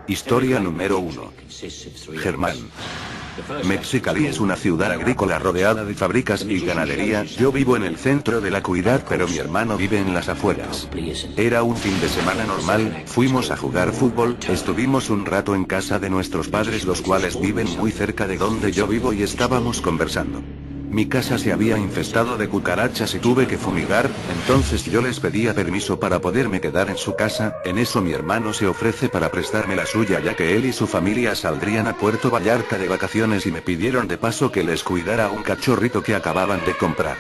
Historia número 1. Germán. Mexicali es una ciudad agrícola rodeada de fábricas y ganadería. Yo vivo en el centro de la ciudad, pero mi hermano vive en las afueras. Era un fin de semana normal, fuimos a jugar fútbol, estuvimos un rato en casa de nuestros padres, los cuales viven muy cerca de donde yo vivo, y estábamos conversando. Mi casa se había infestado de cucarachas y tuve que fumigar, entonces yo les pedía permiso para poderme quedar en su casa. En eso mi hermano se ofrece para prestarme la suya, ya que él y su familia saldrían a Puerto Vallarta de vacaciones, y me pidieron de paso que les cuidara un cachorrito que acababan de comprar.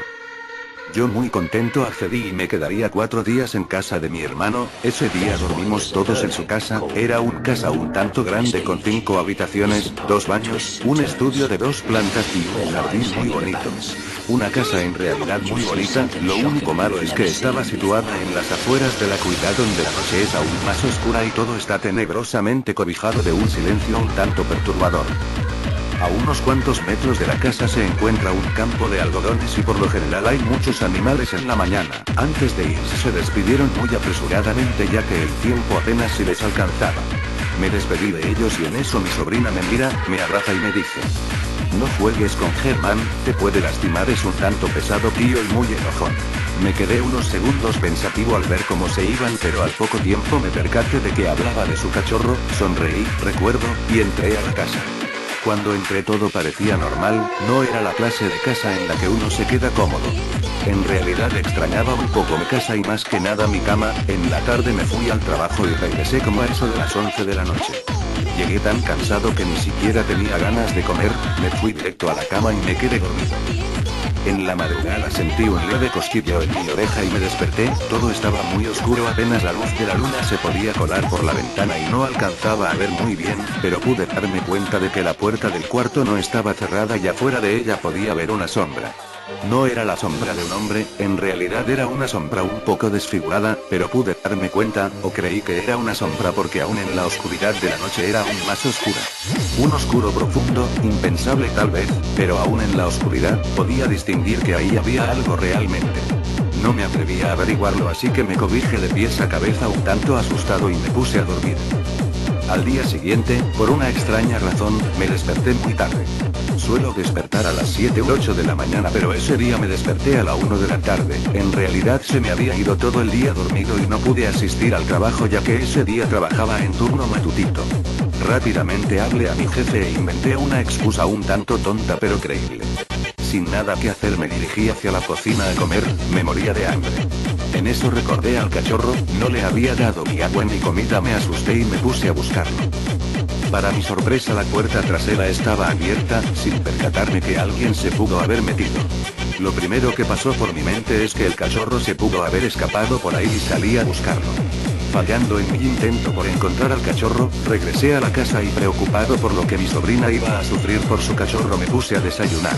Yo muy contento accedí y me quedaría 4 días en casa de mi hermano. Ese día dormimos todos en su casa. Era una casa un tanto grande con 5 habitaciones, 2 baños, un estudio de 2 plantas y un jardín muy bonito. Una casa en realidad muy bonita. Lo único malo es que estaba situada en las afueras de la ciudad, donde la noche es aún más oscura y todo está tenebrosamente cobijado de un silencio un tanto perturbador. A unos cuantos metros de la casa se encuentra un campo de algodones y por lo general hay muchos animales en la mañana. Antes de irse se despidieron muy apresuradamente, ya que el tiempo apenas si les alcanzaba. Me despedí de ellos y en eso mi sobrina me mira, me abraza y me dice: "No juegues con Germán, te puede lastimar, es un tanto pesado tío y muy enojón". Me quedé unos segundos pensativo al ver cómo se iban, pero al poco tiempo me percaté de que hablaba de su cachorro, sonreí, recuerdo, y entré a la casa. Cuando entré todo parecía normal, no era la clase de casa en la que uno se queda cómodo. En realidad extrañaba un poco mi casa y más que nada mi cama. En la tarde me fui al trabajo y regresé como a eso de las 11 de la noche. Llegué tan cansado que ni siquiera tenía ganas de comer, me fui directo a la cama y me quedé dormido. En la madrugada sentí un leve cosquilleo en mi oreja y me desperté. Todo estaba muy oscuro, apenas la luz de la luna se podía colar por la ventana y no alcanzaba a ver muy bien, pero pude darme cuenta de que la puerta del cuarto no estaba cerrada y afuera de ella podía ver una sombra. No era la sombra de un hombre, en realidad era una sombra un poco desfigurada, pero pude darme cuenta, o creí que era una sombra porque aún en la oscuridad de la noche era aún más oscura. Un oscuro profundo, impensable tal vez, pero aún en la oscuridad, podía distinguir que ahí había algo realmente. No me atreví a averiguarlo, así que me cobijé de pies a cabeza un tanto asustado y me puse a dormir. Al día siguiente, por una extraña razón, me desperté muy tarde. Suelo despertar a las 7 u 8 de la mañana, pero ese día me desperté a la 1 de la tarde. En realidad se me había ido todo el día dormido y no pude asistir al trabajo, ya que ese día trabajaba en turno matutino. Rápidamente hablé a mi jefe e inventé una excusa un tanto tonta pero creíble. Sin nada que hacer me dirigí hacia la cocina a comer, me moría de hambre. En eso recordé al cachorro, no le había dado ni agua ni comida, me asusté y me puse a buscarlo. Para mi sorpresa la puerta trasera estaba abierta, sin percatarme que alguien se pudo haber metido. Lo primero que pasó por mi mente es que el cachorro se pudo haber escapado por ahí y salí a buscarlo. Fallando en mi intento por encontrar al cachorro, regresé a la casa y preocupado por lo que mi sobrina iba a sufrir por su cachorro me puse a desayunar.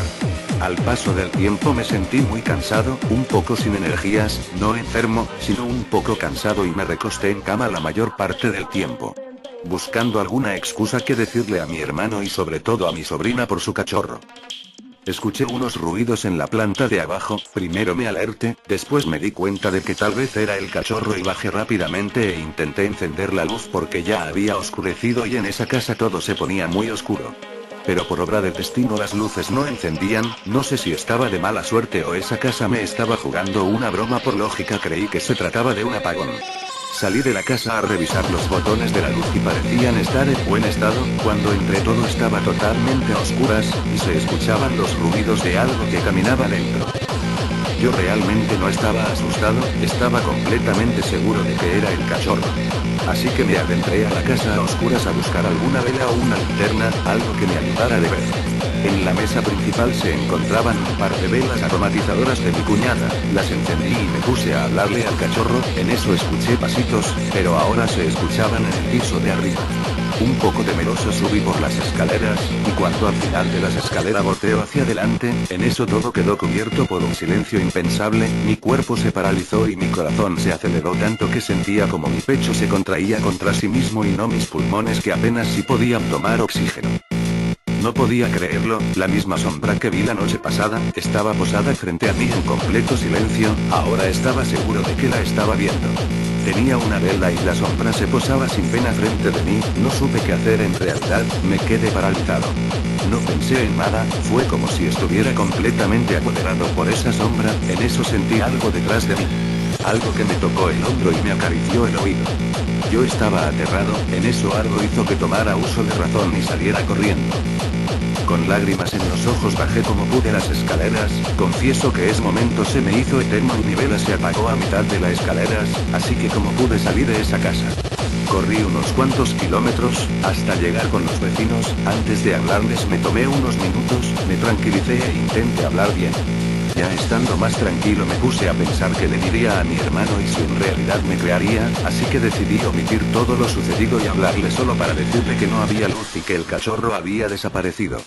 Al paso del tiempo me sentí muy cansado, un poco sin energías, no enfermo, sino un poco cansado y me recosté en cama la mayor parte del tiempo, buscando alguna excusa que decirle a mi hermano y sobre todo a mi sobrina por su cachorro. Escuché unos ruidos en la planta de abajo, primero me alerté, después me di cuenta de que tal vez era el cachorro y bajé rápidamente e intenté encender la luz porque ya había oscurecido y en esa casa todo se ponía muy oscuro. Pero por obra del destino las luces no encendían, no sé si estaba de mala suerte o esa casa me estaba jugando una broma, por lógica creí que se trataba de un apagón. Salí de la casa a revisar los botones de la luz y parecían estar en buen estado. Cuando entré todo estaba totalmente a oscuras, y se escuchaban los ruidos de algo que caminaba dentro. Yo realmente no estaba asustado, estaba completamente seguro de que era el cachorro. Así que me adentré a la casa a oscuras a buscar alguna vela o una linterna, algo que me ayudara de ver. En la mesa principal se encontraban un par de velas aromatizadoras de mi cuñada, las encendí y me puse a hablarle al cachorro. En eso escuché pasitos, pero ahora se escuchaban en el piso de arriba. Un poco temeroso subí por las escaleras, y cuando al final de las escaleras volteo hacia adelante, en eso todo quedó cubierto por un silencio impensable, mi cuerpo se paralizó y mi corazón se aceleró tanto que sentía como mi pecho se contraía contra sí mismo y no mis pulmones, que apenas si podían tomar oxígeno. No podía creerlo, la misma sombra que vi la noche pasada, estaba posada frente a mí en completo silencio, ahora estaba seguro de que la estaba viendo. Tenía una vela y la sombra se posaba sin pena frente de mí, no supe qué hacer en realidad, me quedé paralizado. No pensé en nada, fue como si estuviera completamente apoderado por esa sombra, en eso sentí algo detrás de mí. Algo que me tocó el hombro y me acarició el oído. Yo estaba aterrado, en eso algo hizo que tomara uso de razón y saliera corriendo. Con lágrimas en los ojos bajé como pude las escaleras, confieso que ese momento se me hizo eterno y mi vela se apagó a mitad de las escaleras, así que como pude salir de esa casa. Corrí unos cuantos kilómetros, hasta llegar con los vecinos, antes de hablarles me tomé unos minutos, me tranquilicé e intenté hablar bien. Ya estando más tranquilo me puse a pensar que le diría a mi hermano y si en realidad me crearía, así que decidí omitir todo lo sucedido y hablarle solo para decirle que no había luz y que el cachorro había desaparecido.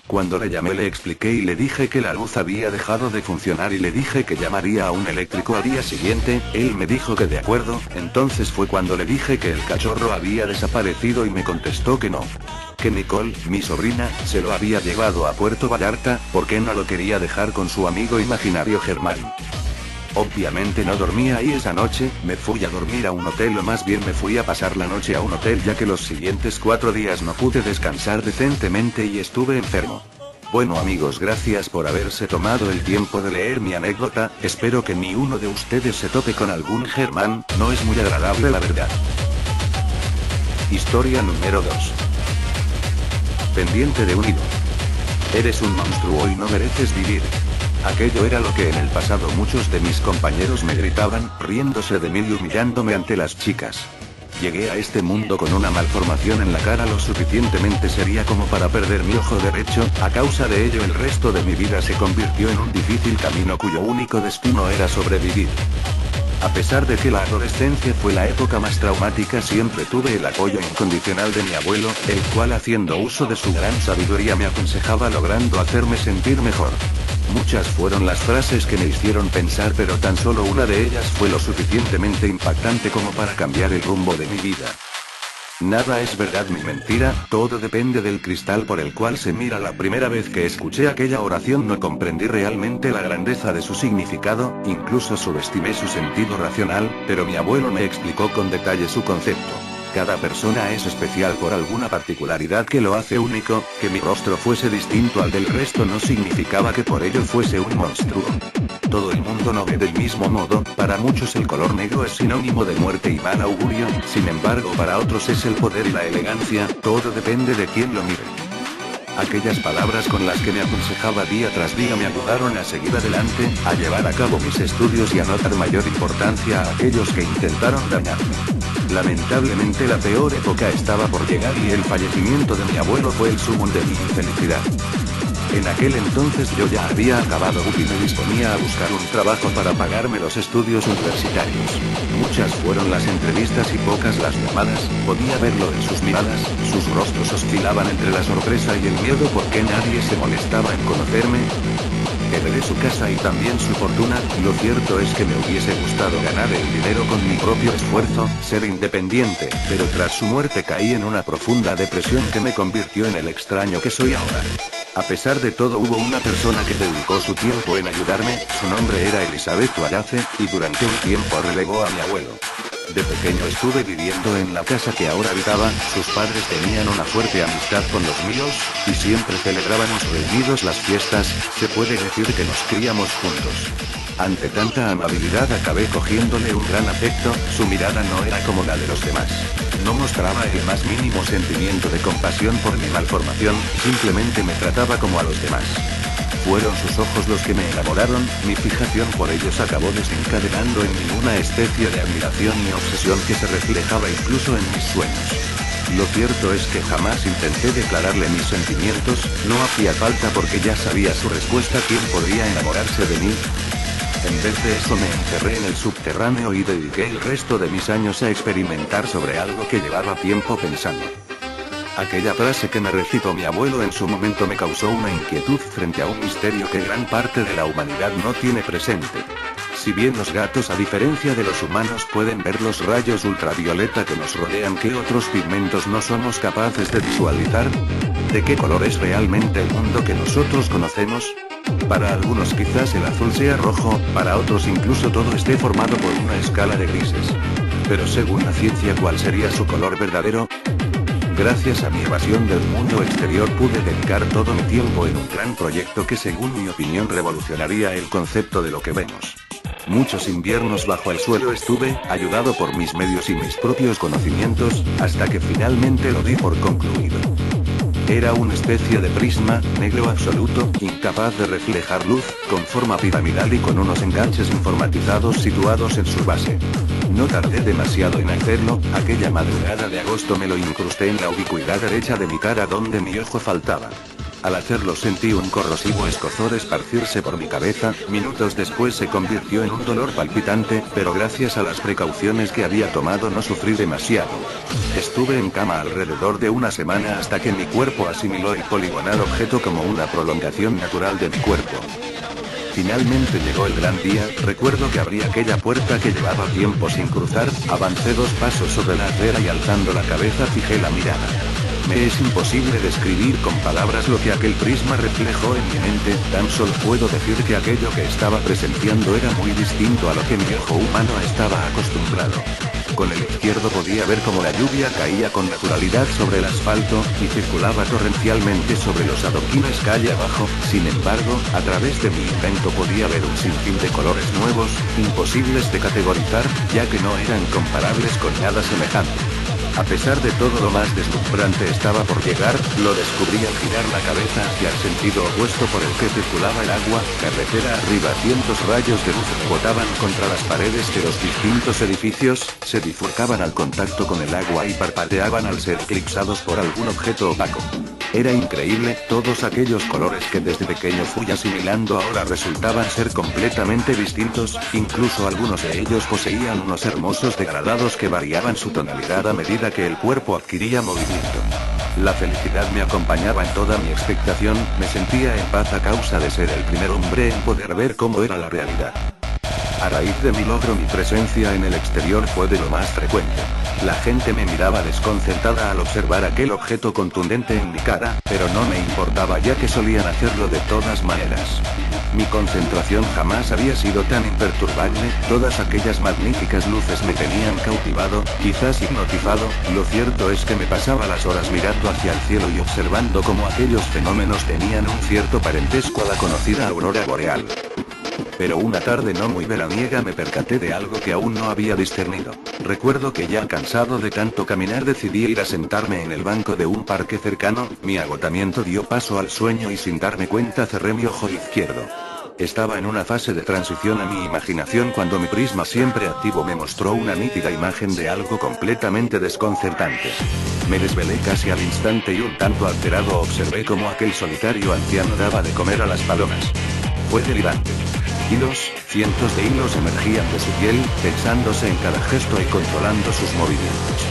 Cuando le llamé le expliqué y le dije que la luz había dejado de funcionar y le dije que llamaría a un eléctrico al día siguiente, él me dijo que de acuerdo, entonces fue cuando le dije que el cachorro había desaparecido y me contestó que no. Que Nicole, mi sobrina, se lo había llevado a Puerto Vallarta, porque no lo quería dejar con su amigo imaginario Germán. Obviamente no dormía ahí esa noche, me fui a dormir a un hotel o más bien me fui a pasar la noche a un hotel ya que los siguientes 4 días no pude descansar decentemente y estuve enfermo. Bueno amigos, gracias por haberse tomado el tiempo de leer mi anécdota, espero que ni uno de ustedes se tope con algún Germán, no es muy agradable la verdad. Historia número 2. Pendiente de un hilo. Eres un monstruo y no mereces vivir. Aquello era lo que en el pasado muchos de mis compañeros me gritaban, riéndose de mí y humillándome ante las chicas. Llegué a este mundo con una malformación en la cara lo suficientemente seria como para perder mi ojo derecho, a causa de ello el resto de mi vida se convirtió en un difícil camino cuyo único destino era sobrevivir. A pesar de que la adolescencia fue la época más traumática, siempre tuve el apoyo incondicional de mi abuelo, el cual haciendo uso de su gran sabiduría me aconsejaba logrando hacerme sentir mejor. Muchas fueron las frases que me hicieron pensar, pero tan solo una de ellas fue lo suficientemente impactante como para cambiar el rumbo de mi vida. Nada es verdad ni mentira, todo depende del cristal por el cual se mira. La primera vez que escuché aquella oración no comprendí realmente la grandeza de su significado, incluso subestimé su sentido racional, pero mi abuelo me explicó con detalle su concepto. Cada persona es especial por alguna particularidad que lo hace único, que mi rostro fuese distinto al del resto no significaba que por ello fuese un monstruo. Todo el mundo no ve del mismo modo, para muchos el color negro es sinónimo de muerte y mal augurio, sin embargo para otros es el poder y la elegancia, todo depende de quién lo mire. Aquellas palabras con las que me aconsejaba día tras día me ayudaron a seguir adelante, a llevar a cabo mis estudios y a no dar mayor importancia a aquellos que intentaron dañarme. Lamentablemente la peor época estaba por llegar y el fallecimiento de mi abuelo fue el sumum de mi infelicidad. En aquel entonces yo ya había acabado y me disponía a buscar un trabajo para pagarme los estudios universitarios. Muchas fueron las entrevistas y pocas las llamadas, podía verlo en sus miradas, sus rostros oscilaban entre la sorpresa y el miedo porque nadie se molestaba en conocerme. Heredé su casa y también su fortuna, lo cierto es que me hubiese gustado ganar el dinero con mi propio esfuerzo, ser independiente, pero tras su muerte caí en una profunda depresión que me convirtió en el extraño que soy ahora. A pesar de todo hubo una persona que dedicó su tiempo en ayudarme, su nombre era Elizabeth Wallace, y durante un tiempo relegó a mi abuelo. De pequeño estuve viviendo en la casa que ahora habitaba, sus padres tenían una fuerte amistad con los míos, y siempre celebrábamos reunidos las fiestas, se puede decir que nos criamos juntos. Ante tanta amabilidad acabé cogiéndole un gran afecto, su mirada no era como la de los demás. No mostraba el más mínimo sentimiento de compasión por mi malformación, simplemente me trataba como a los demás. Fueron sus ojos los que me enamoraron, mi fijación por ellos acabó desencadenando en mí una especie de admiración y obsesión que se reflejaba incluso en mis sueños. Lo cierto es que jamás intenté declararle mis sentimientos, no hacía falta porque ya sabía su respuesta. ¿Quién podría enamorarse de mí? En vez de eso me encerré en el subterráneo y dediqué el resto de mis años a experimentar sobre algo que llevaba tiempo pensando. Aquella frase que me recitó mi abuelo en su momento me causó una inquietud frente a un misterio que gran parte de la humanidad no tiene presente. Si bien los gatos a diferencia de los humanos pueden ver los rayos ultravioleta que nos rodean, ¿qué otros pigmentos no somos capaces de visualizar? ¿De qué color es realmente el mundo que nosotros conocemos? Para algunos quizás el azul sea rojo, para otros incluso todo esté formado por una escala de grises. Pero según la ciencia, ¿cuál sería su color verdadero? Gracias a mi evasión del mundo exterior pude dedicar todo mi tiempo en un gran proyecto que según mi opinión revolucionaría el concepto de lo que vemos. Muchos inviernos bajo el suelo estuve, ayudado por mis medios y mis propios conocimientos, hasta que finalmente lo di por concluido. Era una especie de prisma, negro absoluto, incapaz de reflejar luz, con forma piramidal y con unos enganches informatizados situados en su base. No tardé demasiado en hacerlo, aquella madrugada de agosto me lo incrusté en la ubicuidad derecha de mi cara donde mi ojo faltaba. Al hacerlo sentí un corrosivo escozor esparcirse por mi cabeza, minutos después se convirtió en un dolor palpitante, pero gracias a las precauciones que había tomado no sufrí demasiado. Estuve en cama alrededor de una semana hasta que mi cuerpo asimiló el poligonal objeto como una prolongación natural de mi cuerpo. Finalmente llegó el gran día, recuerdo que abrí aquella puerta que llevaba tiempo sin cruzar, avancé 2 pasos sobre la acera y alzando la cabeza fijé la mirada. Me es imposible describir con palabras lo que aquel prisma reflejó en mi mente, tan solo puedo decir que aquello que estaba presenciando era muy distinto a lo que mi ojo humano estaba acostumbrado. Con el izquierdo podía ver cómo la lluvia caía con naturalidad sobre el asfalto, y circulaba torrencialmente sobre los adoquines calle abajo, sin embargo, a través de mi invento podía ver un sinfín de colores nuevos, imposibles de categorizar, ya que no eran comparables con nada semejante. A pesar de todo, lo más deslumbrante estaba por llegar, lo descubrí al girar la cabeza hacia el sentido opuesto por el que circulaba el agua, carretera arriba. Cientos rayos de luz rebotaban contra las paredes de los distintos edificios, se bifurcaban al contacto con el agua y parpadeaban al ser eclipsados por algún objeto opaco. Era increíble, todos aquellos colores que desde pequeño fui asimilando ahora resultaban ser completamente distintos, incluso algunos de ellos poseían unos hermosos degradados que variaban su tonalidad a medida que el cuerpo adquiría movimiento. La felicidad me acompañaba en toda mi expectación, me sentía en paz a causa de ser el primer hombre en poder ver cómo era la realidad. A raíz de mi logro, mi presencia en el exterior fue de lo más frecuente. La gente me miraba desconcertada al observar aquel objeto contundente en mi cara, pero no me importaba ya que solían hacerlo de todas maneras. Mi concentración jamás había sido tan imperturbable, todas aquellas magníficas luces me tenían cautivado, quizás hipnotizado. Lo cierto es que me pasaba las horas mirando hacia el cielo y observando cómo aquellos fenómenos tenían un cierto parentesco a la conocida aurora boreal. Pero una tarde no muy veraniega me percaté de algo que aún no había discernido. Recuerdo que ya cansado de tanto caminar decidí ir a sentarme en el banco de un parque cercano, mi agotamiento dio paso al sueño y sin darme cuenta cerré mi ojo izquierdo. Estaba en una fase de transición a mi imaginación cuando mi prisma siempre activo me mostró una nítida imagen de algo completamente desconcertante. Me desvelé casi al instante y un tanto alterado observé cómo aquel solitario anciano daba de comer a las palomas. Fue delirante. Cientos de hilos emergían de su piel, tensándose en cada gesto y controlando sus movimientos.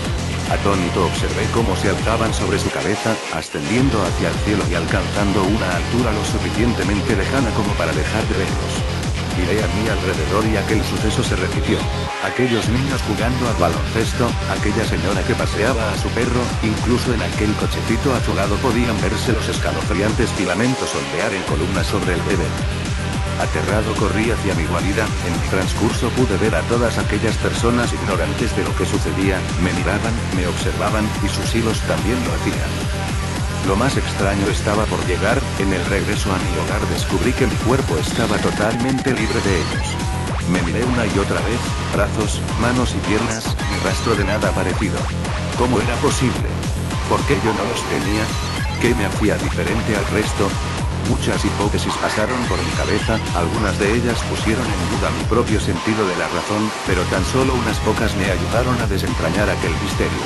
Atónito observé cómo se alzaban sobre su cabeza, ascendiendo hacia el cielo y alcanzando una altura lo suficientemente lejana como para dejar de verlos. Miré a mi alrededor y aquel suceso se repitió. Aquellos niños jugando al baloncesto, aquella señora que paseaba a su perro, incluso en aquel cochecito azulado podían verse los escalofriantes filamentos ondear en columnas sobre el bebé. Aterrado corrí hacia mi guarida, en mi transcurso pude ver a todas aquellas personas ignorantes de lo que sucedía, me miraban, me observaban, y sus hilos también lo hacían. Lo más extraño estaba por llegar, en el regreso a mi hogar descubrí que mi cuerpo estaba totalmente libre de ellos. Me miré una y otra vez, brazos, manos y piernas, ni rastro de nada parecido. ¿Cómo era posible? ¿Por qué yo no los tenía? ¿Qué me hacía diferente al resto? Muchas hipótesis pasaron por mi cabeza, algunas de ellas pusieron en duda mi propio sentido de la razón, pero tan solo unas pocas me ayudaron a desentrañar aquel misterio.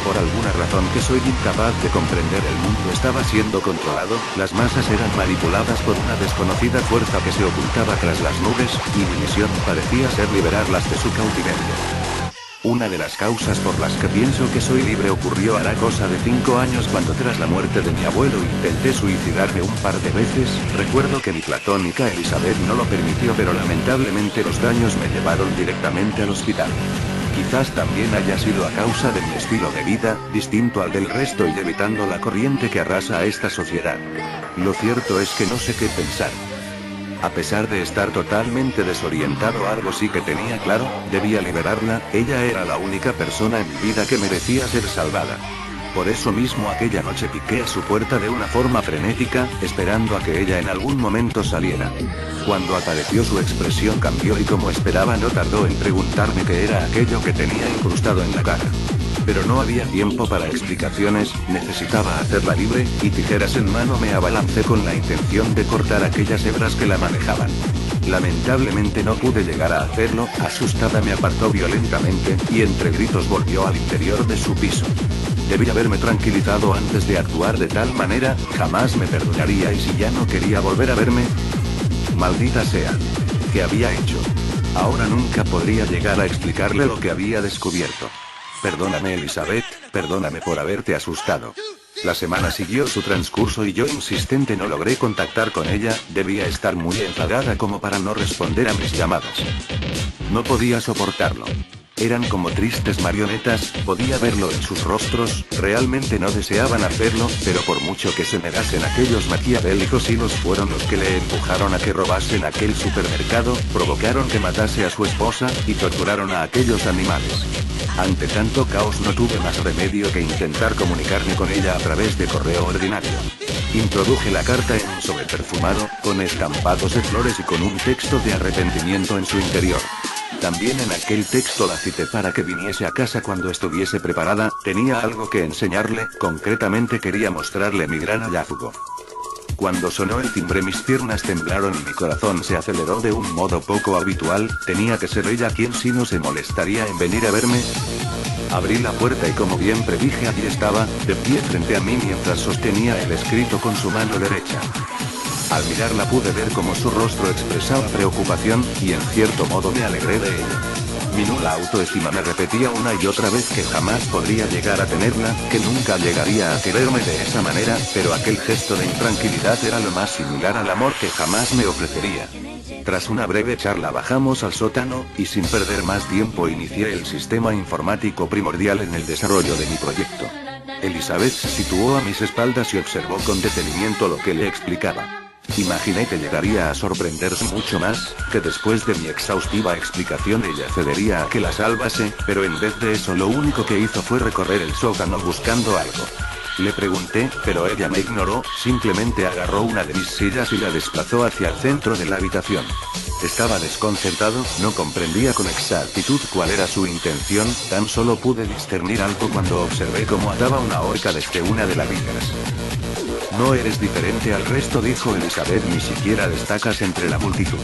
Por alguna razón que soy incapaz de comprender, el mundo estaba siendo controlado, las masas eran manipuladas por una desconocida fuerza que se ocultaba tras las nubes, y mi misión parecía ser liberarlas de su cautiverio. Una de las causas por las que pienso que soy libre ocurrió hará cosa de 5 años cuando tras la muerte de mi abuelo intenté suicidarme un par de veces. Recuerdo que mi platónica Elizabeth no lo permitió, pero lamentablemente los daños me llevaron directamente al hospital. Quizás también haya sido a causa de mi estilo de vida, distinto al del resto y evitando la corriente que arrasa a esta sociedad. Lo cierto es que no sé qué pensar. A pesar de estar totalmente desorientado, algo sí que tenía claro: debía liberarla. Ella era la única persona en mi vida que merecía ser salvada. Por eso mismo aquella noche piqué a su puerta de una forma frenética, esperando a que ella en algún momento saliera. Cuando apareció, su expresión cambió y, como esperaba, no tardó en preguntarme qué era aquello que tenía incrustado en la cara. Pero no había tiempo para explicaciones, necesitaba hacerla libre, y tijeras en mano me abalancé con la intención de cortar aquellas hebras que la manejaban. Lamentablemente no pude llegar a hacerlo. Asustada me apartó violentamente, y entre gritos volvió al interior de su piso. Debí haberme tranquilizado antes de actuar de tal manera. Jamás me perdonaría. ¿Y si ya no quería volver a verme? Maldita sea. ¿Qué había hecho? Ahora nunca podría llegar a explicarle lo que había descubierto. Perdóname, Elizabeth, perdóname por haberte asustado. La semana siguió su transcurso y yo, insistente, no logré contactar con ella. Debía estar muy enfadada como para no responder a mis llamadas. No podía soportarlo. Eran como tristes marionetas, podía verlo en sus rostros. Realmente no deseaban hacerlo, pero por mucho que se negasen, aquellos maquiavélicos hilos fueron los que le empujaron a que robasen aquel supermercado, provocaron que matase a su esposa, y torturaron a aquellos animales. Ante tanto caos no tuve más remedio que intentar comunicarme con ella a través de correo ordinario. Introduje la carta en un sobre perfumado, con estampados de flores y con un texto de arrepentimiento en su interior. También en aquel texto la cité para que viniese a casa cuando estuviese preparada. Tenía algo que enseñarle, concretamente quería mostrarle mi gran hallazgo. Cuando sonó el timbre, mis piernas temblaron y mi corazón se aceleró de un modo poco habitual. Tenía que ser ella quien sí no se molestaría en venir a verme. Abrí la puerta y, como bien predije, allí estaba, de pie frente a mí mientras sostenía el escrito con su mano derecha. Al mirarla pude ver cómo su rostro expresaba preocupación, y en cierto modo me alegré de ello. Mi nula autoestima me repetía una y otra vez que jamás podría llegar a tenerla, que nunca llegaría a quererme de esa manera, pero aquel gesto de intranquilidad era lo más similar al amor que jamás me ofrecería. Tras una breve charla bajamos al sótano, y sin perder más tiempo inicié el sistema informático primordial en el desarrollo de mi proyecto. Elizabeth se situó a mis espaldas y observó con detenimiento lo que le explicaba. Imaginé que llegaría a sorprenderse mucho más, que después de mi exhaustiva explicación ella cedería a que la salvase, pero en vez de eso lo único que hizo fue recorrer el sótano buscando algo. Le pregunté, pero ella me ignoró, simplemente agarró una de mis sillas y la desplazó hacia el centro de la habitación. Estaba desconcertado, no comprendía con exactitud cuál era su intención, tan solo pude discernir algo cuando observé cómo ataba una horca desde una de las vigas. No eres diferente al resto, dijo Elizabeth, ni siquiera destacas entre la multitud.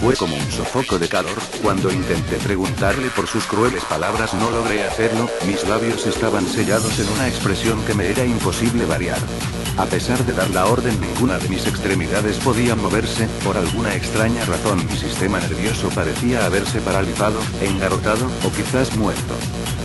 Fue como un sofoco de calor. Cuando intenté preguntarle por sus crueles palabras no logré hacerlo, mis labios estaban sellados en una expresión que me era imposible variar. A pesar de dar la orden, ninguna de mis extremidades podía moverse. Por alguna extraña razón mi sistema nervioso parecía haberse paralizado, engarrotado, o quizás muerto.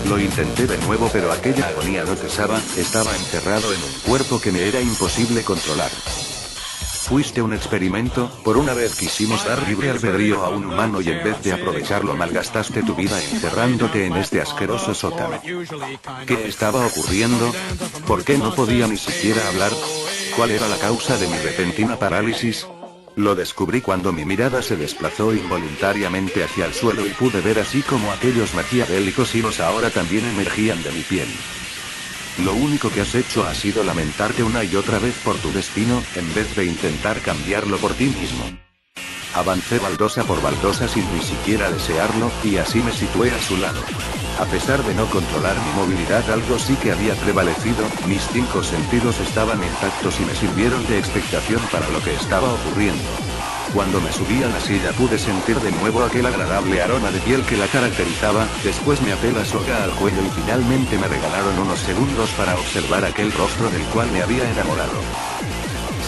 Lo intenté de nuevo, pero aquella agonía no cesaba. Estaba encerrado en un cuerpo que me era imposible controlar. Fuiste un experimento. Por una vez quisimos dar libre albedrío a un humano y en vez de aprovecharlo malgastaste tu vida encerrándote en este asqueroso sótano. ¿Qué estaba ocurriendo? ¿Por qué no podía ni siquiera hablar? ¿Cuál era la causa de mi repentina parálisis? Lo descubrí cuando mi mirada se desplazó involuntariamente hacia el suelo y pude ver así como aquellos maquiavélicos hilos ahora también emergían de mi piel. Lo único que has hecho ha sido lamentarte una y otra vez por tu destino, en vez de intentar cambiarlo por ti mismo. Avancé baldosa por baldosa sin ni siquiera desearlo, y así me situé a su lado. A pesar de no controlar mi movilidad, algo sí que había prevalecido. Mis 5 sentidos estaban intactos y me sirvieron de expectación para lo que estaba ocurriendo. Cuando me subí a la silla pude sentir de nuevo aquel agradable aroma de piel que la caracterizaba. Después me até la soga al cuello y finalmente me regalaron unos segundos para observar aquel rostro del cual me había enamorado.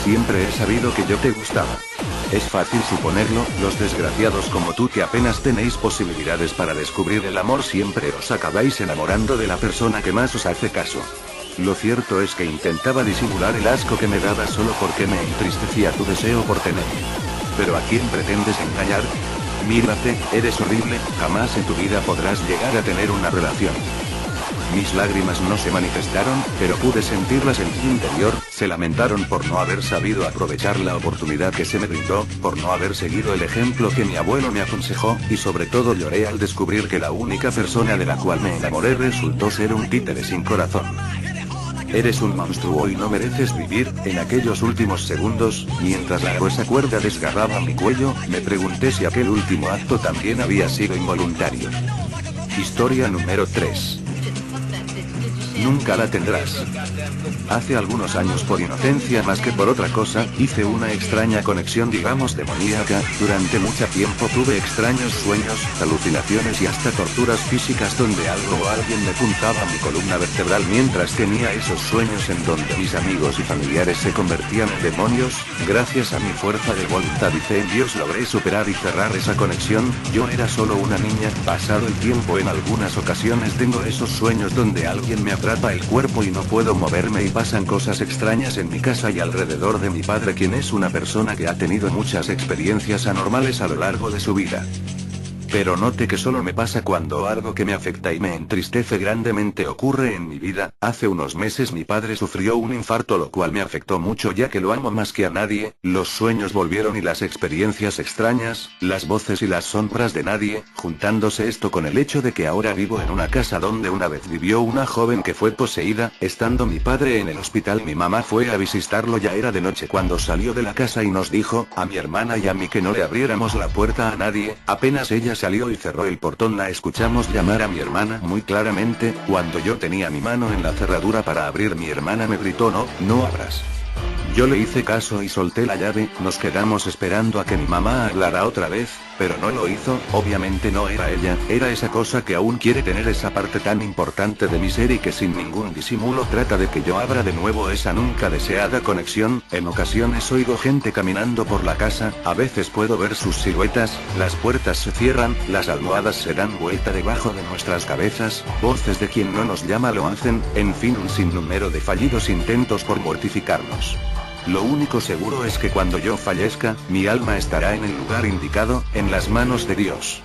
Siempre he sabido que yo te gustaba. Es fácil suponerlo, los desgraciados como tú que apenas tenéis posibilidades para descubrir el amor siempre os acabáis enamorando de la persona que más os hace caso. Lo cierto es que intentaba disimular el asco que me daba solo porque me entristecía tu deseo por tenerme. ¿Pero a quién pretendes engañar? Mírate, eres horrible, jamás en tu vida podrás llegar a tener una relación. Mis lágrimas no se manifestaron, pero pude sentirlas en mi interior. Se lamentaron por no haber sabido aprovechar la oportunidad que se me brindó, por no haber seguido el ejemplo que mi abuelo me aconsejó, y sobre todo lloré al descubrir que la única persona de la cual me enamoré resultó ser un títere sin corazón. Eres un monstruo y no mereces vivir. En aquellos últimos segundos, mientras la gruesa cuerda desgarraba mi cuello, me pregunté si aquel último acto también había sido involuntario. Historia número 3. Nunca la tendrás. Hace algunos años, por inocencia más que por otra cosa, hice una extraña conexión, digamos demoníaca. Durante mucho tiempo tuve extraños sueños, alucinaciones y hasta torturas físicas donde algo o alguien me puntaba mi columna vertebral mientras tenía esos sueños en donde mis amigos y familiares se convertían en demonios. Gracias a mi fuerza de voluntad y fe en Dios logré superar y cerrar esa conexión. Yo era solo una niña. Pasado el tiempo, en algunas ocasiones tengo esos sueños donde alguien me atrapa el cuerpo y no puedo moverme y pasan cosas extrañas en mi casa y alrededor de mi padre, quien es una persona que ha tenido muchas experiencias anormales a lo largo de su vida. Pero note que solo me pasa cuando algo que me afecta y me entristece grandemente ocurre en mi vida. Hace unos meses mi padre sufrió un infarto, lo cual me afectó mucho ya que lo amo más que a nadie. Los sueños volvieron y las experiencias extrañas, las voces y las sombras de nadie, juntándose esto con el hecho de que ahora vivo en una casa donde una vez vivió una joven que fue poseída. Estando mi padre en el hospital, mi mamá fue a visitarlo. Ya era de noche cuando salió de la casa y nos dijo, a mi hermana y a mí, que no le abriéramos la puerta a nadie. Apenas ella salió y cerró el portón, la escuchamos llamar a mi hermana muy claramente. Cuando yo tenía mi mano en la cerradura para abrir, mi hermana me gritó: no, no abras. Yo le hice caso y solté la llave. Nos quedamos esperando a que mi mamá hablara otra vez, pero no lo hizo. Obviamente no era ella, era esa cosa que aún quiere tener esa parte tan importante de mi ser y que sin ningún disimulo trata de que yo abra de nuevo esa nunca deseada conexión. En ocasiones oigo gente caminando por la casa, a veces puedo ver sus siluetas, las puertas se cierran, las almohadas se dan vuelta debajo de nuestras cabezas, voces de quien no nos llama lo hacen, en fin, un sinnúmero de fallidos intentos por mortificarnos. Lo único seguro es que cuando yo fallezca, mi alma estará en el lugar indicado, en las manos de Dios.